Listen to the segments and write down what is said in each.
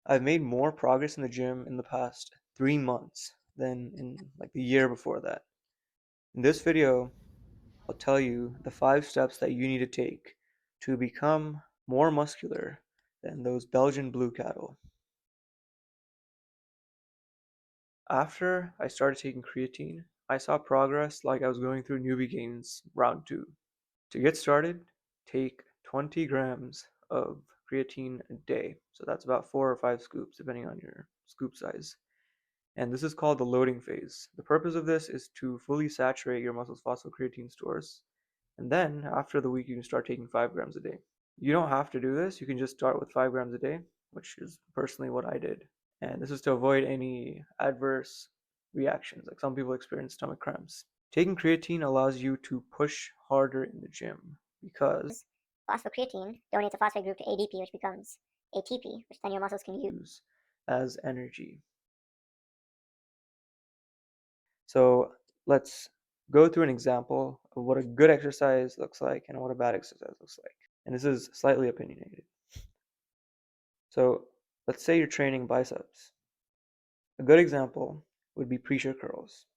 I've made more progress in the gym in the past 3 months than in like the year before that. In this video, I'll tell you the 5 steps that you need to take to become more muscular than those Belgian blue cattle. After I started taking creatine, I saw progress like I was going through newbie gains round 2. To get started, take 20 grams of creatine a day. So that's about 4 or 5 scoops, depending on your scoop size. And this is called the loading phase. The purpose of this is to fully saturate your muscle's phosphocreatine stores. And then after the week, you can start taking 5 grams a day. You don't have to do this. You can just start with 5 grams a day, which is personally what I did. And this is to avoid any adverse reactions. Like some people experience stomach cramps. Taking creatine allows you to push harder in the gym because Phosphocreatine donates a phosphate group to ADP, which becomes ATP, which then your muscles can use as energy. So let's go through an example of what a good exercise looks like and what a bad exercise looks like. And this is slightly opinionated. So let's say you're training biceps. A good example would be preacher curls.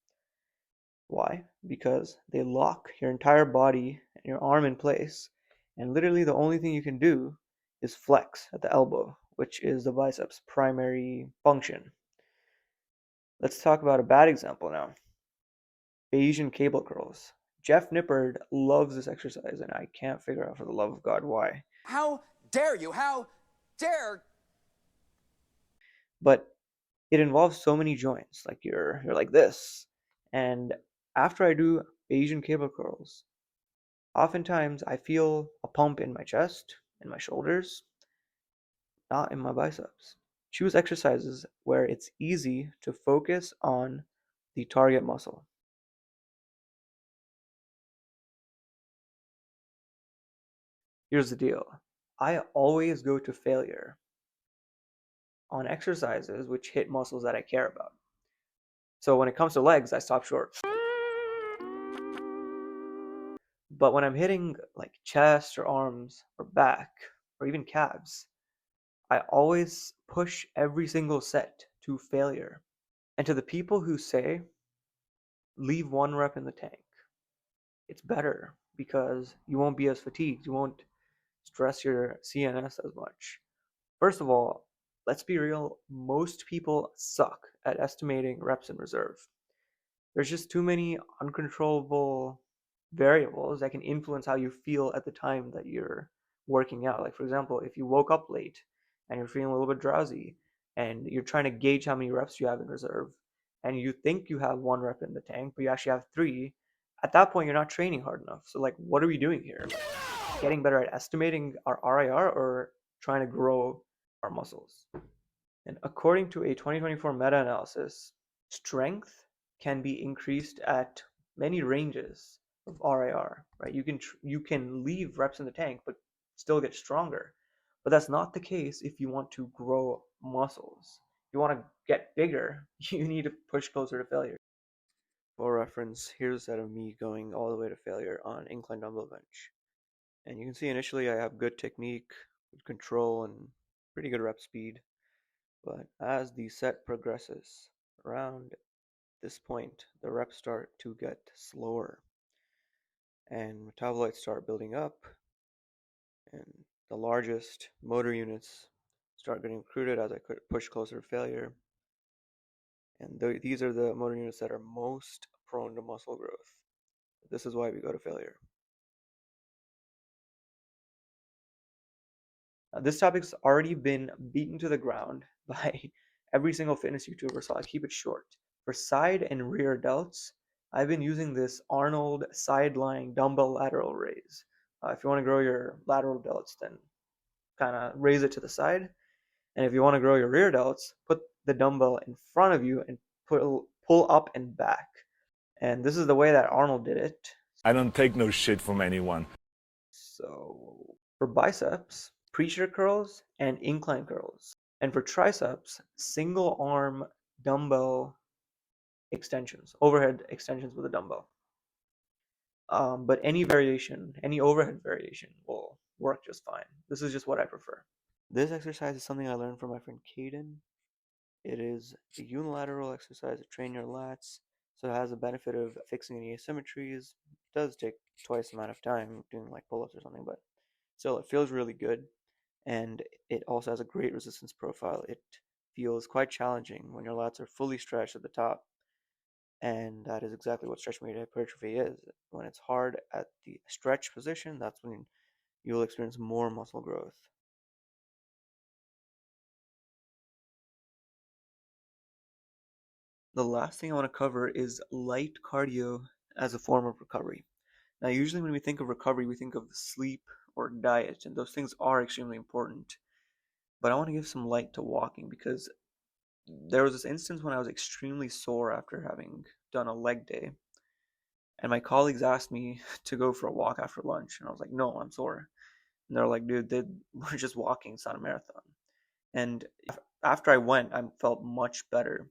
Why? Because they lock your entire body and your arm in place, and literally the only thing you can do is flex at the elbow, which is the biceps' primary function. Let's talk about a bad example now. Bayesian cable curls. Jeff Nippard loves this exercise, and I can't figure out for the love of God why. How dare you? How dare? But it involves so many joints. Like you're like this, and after I do Bayesian cable curls, oftentimes I feel a pump in my chest, in my shoulders, not in my biceps. Choose exercises where it's easy to focus on the target muscle. Here's the deal. I always go to failure on exercises which hit muscles that I care about. So when it comes to legs, I stop short. But when I'm hitting like chest or arms or back or even calves, I always push every single set to failure. And to the people who say, leave 1 rep in the tank, it's better because you won't be as fatigued. You won't stress your CNS as much. First of all, let's be real, most people suck at estimating reps in reserve. There's just too many uncontrollable variables that can influence how you feel at the time that you're working out. Like, for example, if you woke up late and you're feeling a little bit drowsy and you're trying to gauge how many reps you have in reserve, and you think you have 1 rep in the tank, but you actually have 3, at that point, you're not training hard enough. So, like, what are we doing here? Like, getting better at estimating our RIR or trying to grow our muscles? And according to a 2024 meta-analysis, strength can be increased at many ranges of RIR, right? You can leave reps in the tank but still get stronger. But that's not the case if you want to grow muscles. If you want to get bigger, you need to push closer to failure. For reference, here's a set of me going all the way to failure on incline dumbbell bench. And you can see initially I have good technique, good control, and pretty good rep speed. But as the set progresses, around this point, the reps start to get slower and metabolites start building up, and the largest motor units start getting recruited as I push closer to failure. And these are the motor units that are most prone to muscle growth. This is why we go to failure. This topic's already been beaten to the ground by every single fitness YouTuber, so I'll keep it short. For side and rear delts, I've been using this Arnold side-lying dumbbell lateral raise. If you want to grow your lateral delts, then kind of raise it to the side. And if you want to grow your rear delts, put the dumbbell in front of you and pull up and back. And this is the way that Arnold did it. I don't take no shit from anyone. So for biceps, preacher curls and incline curls. And for triceps, single arm dumbbell extensions, overhead extensions with a dumbbell. But any variation, any overhead variation will work just fine. This is just what I prefer. This exercise is something I learned from my friend Caden. It is a unilateral exercise to train your lats, so it has the benefit of fixing any asymmetries. It does take twice the amount of time doing like pull-ups or something, but still it feels really good, and it also has a great resistance profile. It feels quite challenging when your lats are fully stretched at the top, and that is exactly what stretch medial hypertrophy is. When it's hard at the stretch position, that's when you'll experience more muscle growth. The last thing I want to cover is light cardio as a form of recovery. Now, usually when we think of recovery, we think of sleep or diet, and those things are extremely important. But I want to give some light to walking because there was this instance when I was extremely sore after having done a leg day, and my colleagues asked me to go for a walk after lunch, and I was like, no, I'm sore. And they're like, dude, we're just walking, it's not a marathon. And after I went, I felt much better.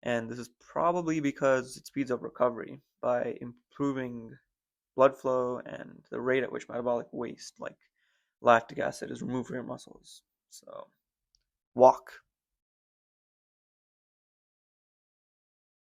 And this is probably because it speeds up recovery by improving blood flow and the rate at which metabolic waste, like lactic acid, is removed from your muscles. So, walk.